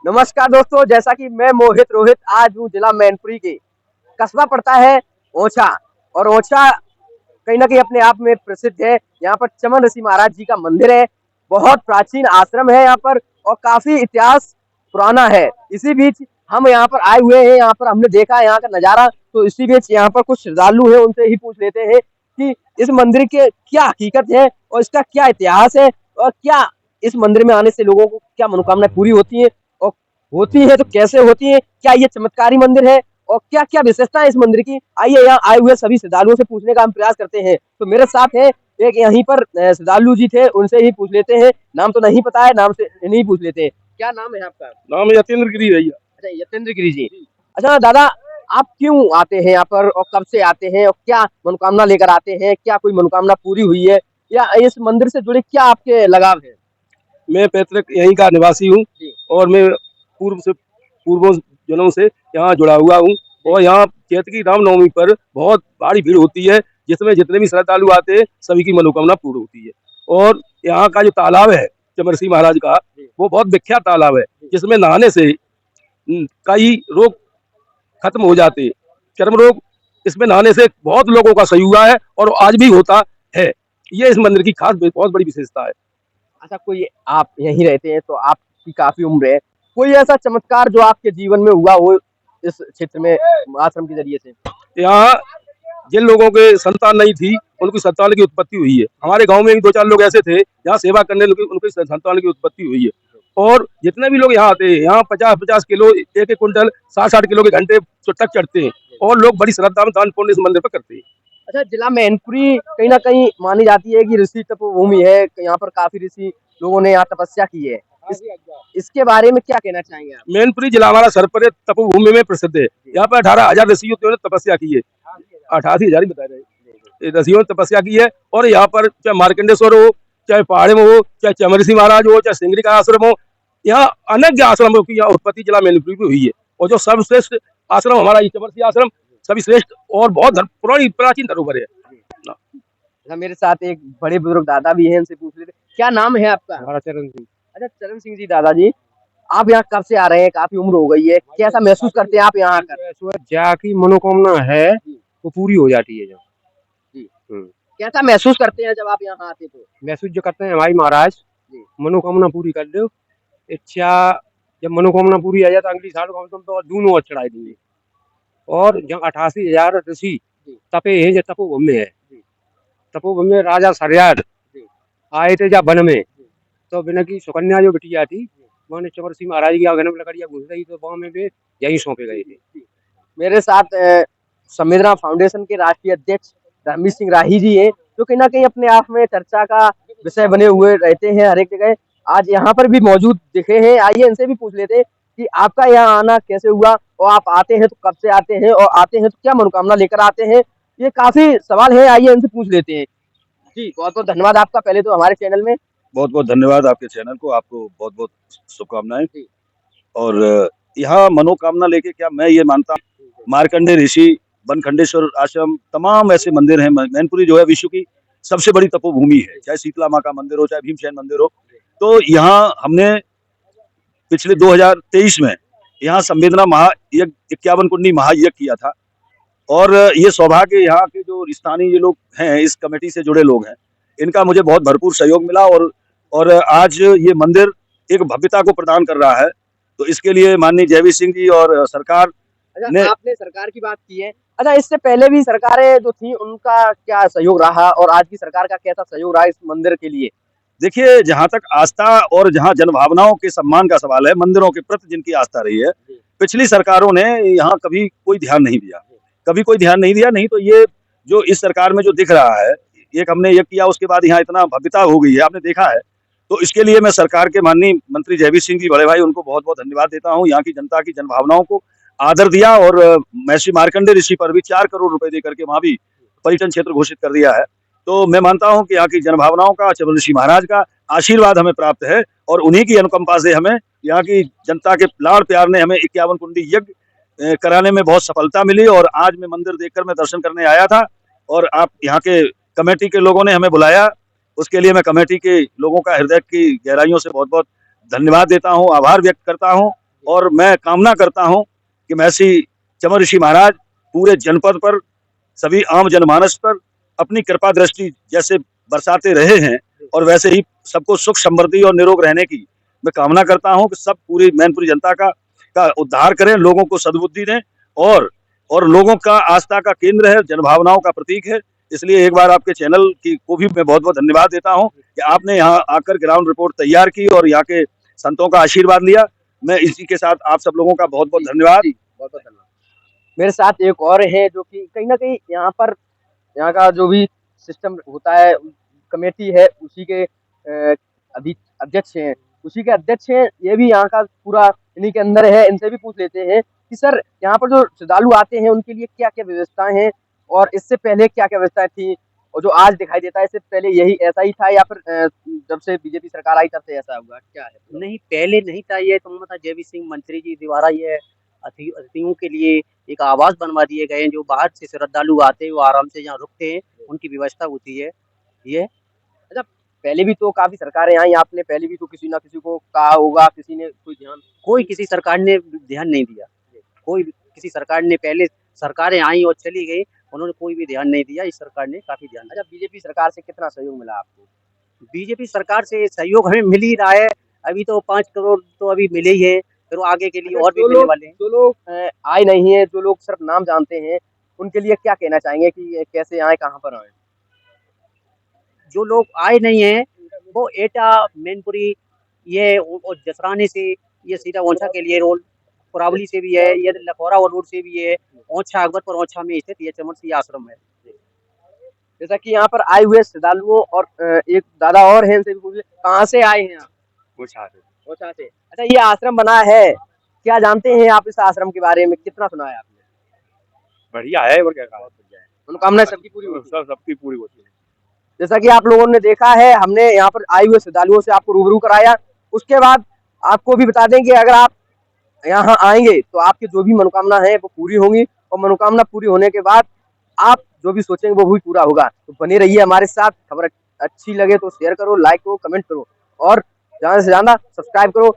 नमस्कार दोस्तों, जैसा कि मैं मोहित रोहित आज हूँ जिला मैनपुरी के। कस्बा पड़ता है ओछा, और ओछा कहीं ना कहीं अपने आप में प्रसिद्ध है। यहाँ पर चमन ऋषि महाराज जी का मंदिर है। बहुत प्राचीन आश्रम है यहाँ पर, और काफी इतिहास पुराना है। इसी बीच हम यहाँ पर आए हुए हैं, यहाँ पर हमने देखा है यहाँ का नजारा। तो इसी बीच यहाँ पर कुछ श्रद्धालु है, उनसे ही पूछ लेते हैं कि इस मंदिर के क्या हकीकत है और इसका क्या इतिहास है, और क्या इस मंदिर में आने से लोगों को क्या मनोकामनाएं पूरी होती है, और होती है तो कैसे होती है, क्या ये चमत्कारी मंदिर है, और क्या क्या विशेषता है इस मंदिर की। आइए यहाँ आए हुए सभी श्रद्धालुओं से पूछने का हम प्रयास करते हैं। तो मेरे साथ है एक यहीं पर श्रद्धालु जी थे, उनसे ही पूछ लेते हैं। नाम तो नहीं पता है, नाम से नहीं पूछ लेते हैं। क्या नाम है आपका? नाम यतेंद्र गिरी भैया। अच्छा, यतेंद्र गिरी जी। अच्छा दादा, आप क्यों आते हैं यहाँ पर और कब से आते हैं और क्या मनोकामना लेकर आते हैं? क्या कोई मनोकामना पूरी हुई है, या इस मंदिर से जुड़े क्या आपके लगाव है? मैं पैतृक यहीं का निवासी हूँ और मैं पूर्वों जन्मों से यहाँ जुड़ा हुआ हूँ। और यहाँ चैत्र रामनवमी पर बहुत भारी भीड़ होती है, जिसमें जितने भी श्रद्धालु आते हैं सभी की मनोकामना पूर्ण होती है। और यहाँ का जो तालाब है चमरसी महाराज का, वो बहुत विख्यात तालाब है, जिसमें नहाने से कई रोग खत्म हो जाते हैं। चर्म रोग इसमें नहाने से बहुत लोगों का सही हुआ है और आज भी होता है। ये इस मंदिर की खास बहुत बड़ी विशेषता है। अच्छा, कोई आप यहीं रहते हैं तो आपकी काफी उम्र है, कोई ऐसा चमत्कार जो आपके जीवन में हुआ हो इस क्षेत्र में आश्रम के जरिए से? यहाँ जिन लोगों के संतान नहीं थी, उनकी संतान की उत्पत्ति हुई है। हमारे गांव में भी 2-4 लोग ऐसे थे जहाँ सेवा करने उनकी संतान की उत्पत्ति हुई है। और जितने भी लोग यहाँ आते हैं, यहाँ 50-50 किलो, 1-1 कुंटल, 60-60 किलो के घंटे तक चढ़ते हैं और लोग बड़ी श्रद्धा में दान पुण्य इस मंदिर पर करते हैं। अच्छा, जिला मैनपुरी कहीं ना कहीं मानी जाती है कि ऋषि तपोभूमि है। यहाँ पर काफी ऋषि लोगों ने यहाँ तपस्या की है। इसके बारे में क्या कहना चाहेंगे आप? मैनपुरी जिला हमारा सरपरे तपोभूमि में प्रसिद्ध है। यहाँ पर 18,000 ऋषियों ने तपस्या की है। 88,000 ही बता रहे ऋषियों ने तपस्या की है। और यहाँ पर चाहे मार्कंडेश्वर हो, चाहे पहाड़ी में हो, चाहे चमरसी महाराज हो, चाहे सिंगरी का आश्रम हो, यहाँ अनेक आश्रमों की यहाँ उत्पत्ति जिला मैनपुरी में हुई है। और जो सर्वश्रेष्ठ आश्रम हमारा ये चमरसी आश्रम सभी श्रेष्ठ और बहुत पुरानी प्राचीन धरोहर है। मेरे साथ एक बड़े बुजुर्ग दादा भी हैं, उनसे पूछ लेते। क्या नाम है आपका? हमारा चरण सिंह। अच्छा, चरण सिंह जी। दादा जी, आप यहाँ कब से आ रहे हैं? काफी उम्र हो गई है, कैसा महसूस करते हैं आप यहाँ आकर? जहाँ की मनोकामना है वो पूरी हो जाती है। जब जी, कैसा महसूस करते हैं जब आप यहाँ आते तो? महसूस जो करते हैं भाई महाराज, मनोकामना पूरी कर दो। इच्छा जब मनोकामना पूरी आ जाए तो अगली साल को हम तो दूनों और चढ़ाई देंगे। और जब 88,000 ऋषि तपे हैं, जो तपोभूमि है, तपोभूमि में राजा सरयाद आए थे जब वन में, तो बिना की सुकन्या जो बिटिया थी, वहाँ चमरसी महाराज की आंगन में लकड़ियाँ घुस गई, तो वहाँ में भी यही सौंपे गए थे। मेरे साथ संवेदना फाउंडेशन के राष्ट्रीय अध्यक्ष धर्मवीर सिंह राही जी है, जो कहीं ना कहीं अपने आप में चर्चा का विषय बने हुए रहते हैं हर एक जगह। आज यहाँ पर भी मौजूद दिखे हैं। आइए इनसे भी पूछ लेते हैं कि आपका यहाँ आना कैसे हुआ, और आप आते हैं तो कब से आते हैं, और आते हैं तो क्या मनोकामना लेकर आते हैं। ये काफी सवाल है, आइए इनसे पूछ लेते हैं। जी, बहुत बहुत धन्यवाद आपका पहले तो हमारे चैनल में। बहुत बहुत धन्यवाद आपके चैनल को, आपको बहुत बहुत शुभकामनाएं। और यहाँ मनोकामना लेके क्या मैं ये मानता हूँ, मार्कंडे ऋषि, बनखंडेश्वर आश्रम, तमाम ऐसे मंदिर हैं। मैनपुरी जो है विश्व की सबसे बड़ी तपोभूमि है, चाहे शीतला माँ का मंदिर हो, चाहे भीमसेन मंदिर हो। तो यहाँ हमने पिछले 2023 में यहाँ संवेदना महायज्ञ 51 कुंडी महायज्ञ किया था। और ये सौभाग्य यहाँ के जो स्थानीय लोग हैं, इस कमेटी से जुड़े लोग हैं, इनका मुझे बहुत भरपूर सहयोग मिला। और आज ये मंदिर एक भव्यता को प्रदान कर रहा है। तो इसके लिए माननीय जयवीर सिंह जी और सरकार ने, आपने सरकार की बात की है। अच्छा, इससे पहले भी सरकारें जो थी उनका क्या सहयोग रहा, और आज की सरकार का कैसा सहयोग रहा इस मंदिर के लिए? देखिए, जहाँ तक आस्था और जहाँ जनभावनाओं के सम्मान का सवाल है, मंदिरों के प्रति जिनकी आस्था रही है, पिछली सरकारों ने यहाँ कभी कोई ध्यान नहीं दिया, कभी कोई ध्यान नहीं दिया। नहीं तो ये जो इस सरकार में जो दिख रहा है, एक हमने ये किया, उसके बाद यहाँ इतना भव्यता हो गई है, आपने देखा है। तो इसके लिए मैं सरकार के माननीय मंत्री जयवीर सिंह जी बड़े भाई, उनको बहुत बहुत धन्यवाद देता हूँ। यहाँ की जनता की जनभावनाओं को आदर दिया, और महर्षि मार्कंडे ऋषि पर भी 4 करोड़ रुपए देकर के वहाँ भी पर्यटन क्षेत्र घोषित कर दिया है। तो मैं मानता हूँ कि यहाँ की जनभावनाओं का, चमन ऋषि महाराज का आशीर्वाद हमें प्राप्त है, और उन्हीं की अनुकंपा से हमें, यहाँ की जनता के लाड़ प्यार ने हमें 51 कुंडी यज्ञ कराने में बहुत सफलता मिली। और आज मैं मंदिर देखकर मैं दर्शन करने आया था, और आप यहाँ के कमेटी के लोगों ने हमें बुलाया, उसके लिए मैं कमेटी के लोगों का हृदय की गहराइयों से बहुत बहुत धन्यवाद देता हूँ, आभार व्यक्त करता हूँ। और मैं कामना करता हूं कि महर्षि चमन ऋषि महाराज पूरे जनपद पर, सभी आम जनमानस पर अपनी कृपा दृष्टि जैसे बरसाते रहे हैं और वैसे ही सबको सुख समृद्धि और निरोग रहने की मैं कामना करता हूं कि सब पूरी मैनपुरी जनता का उद्धार करें, लोगों को सद्बुद्धि दें और लोगों का आस्था का केंद्र है, जनभावनाओं का प्रतीक है। इसलिए एक बार आपके चैनल की को भी मैं बहुत बहुत धन्यवाद देता हूं कि आपने यहाँ आकर ग्राउंड रिपोर्ट तैयार की और यहाँ के संतों का आशीर्वाद लिया। मैं इसी के साथ आप सब लोगों का बहुत बहुत धन्यवाद। बहुत बहुत धन्यवाद। मेरे साथ एक और है जो कि कहीं ना कहीं यहाँ का जो भी सिस्टम होता है, कमेटी है, उसी के अध्यक्ष हैं, ये भी यहाँ का पूरा इन्हीं के अंदर है। इनसे भी पूछ लेते हैं कि सर, यहाँ पर जो श्रद्धालु आते हैं उनके लिए क्या क्या व्यवस्थाएं हैं और इससे पहले क्या क्या व्यवस्थाएं थी, और जो आज दिखाई देता है इससे पहले यही ऐसा ही था या फिर जब से बीजेपी सरकार आई तब से ऐसा हुआ, क्या है? नहीं, पहले नहीं था ये, तो मतलब जय सिंह मंत्री जी द्वारा ये अतिथियों के लिए एक आवास बनवा दिए गए हैं। जो बाहर से श्रद्धालु आते हैं वो आराम से यहाँ रुकते हैं, उनकी व्यवस्था होती है। ये अच्छा, पहले भी तो काफी सरकारें आई, आपने पहले भी तो किसी ना किसी को कहा होगा, किसी ने कोई किसी सरकार ने ध्यान नहीं दिया। किसी सरकार ने, पहले सरकारें आई और चली गई, उन्होंने कोई भी ध्यान नहीं दिया। इस सरकार ने काफी ध्यान दिया। अच्छा, बीजेपी सरकार से कितना सहयोग मिला आपको? बीजेपी सरकार से सहयोग हमें मिल ही रहा है। अभी तो 5 करोड़ तो अभी मिले ही है, फिर आगे के लिए और भी मिलने वाले हैं। जो लोग आए नहीं है, जो लोग सिर्फ नाम जानते हैं, उनके लिए क्या कहना चाहेंगे कि कैसे आए, कहाँ पर आए? जो लोग आए नहीं है वो एटा, मैनपुरी, ये और जसराने से ये सीधा ओंछा के लिए रोड, कुरावली से भी है, ये लखौरा रोड से भी है, ओंछा अकबरपुर ओंछा में स्थित ये चमन सिंह आश्रम है। जैसा कि यहाँ पर आए हुए श्रद्धालुओं और एक दादा और हैं, इनसे भी पूछिए, कहाँ से आए हैं आप? ओछा से। अच्छा, ये आश्रम बना है, क्या जानते हैं आप इस आश्रम के बारे में, कितना सुना है आपने? बढ़िया है और क्या कहा। मनोकामना सबकी पूरी होती है। सबकी पूरी होती है। जैसा कि आप लोगों ने देखा है, हमने यहाँ पर आए हुए श्रद्धालुओं से आपको रूबरू कराया। उसके बाद आपको भी बता दें कि अगर आप यहाँ आएंगे तो आपकी जो भी मनोकामना है वो पूरी होंगी, और मनोकामना पूरी होने के बाद आप जो भी सोचेंगे वो भी पूरा होगा। तो बने रहिए हमारे साथ। खबर अच्छी लगे तो शेयर करो, लाइक करो, कमेंट करो और ज़्यादा से ज़्यादा सब्सक्राइब करो।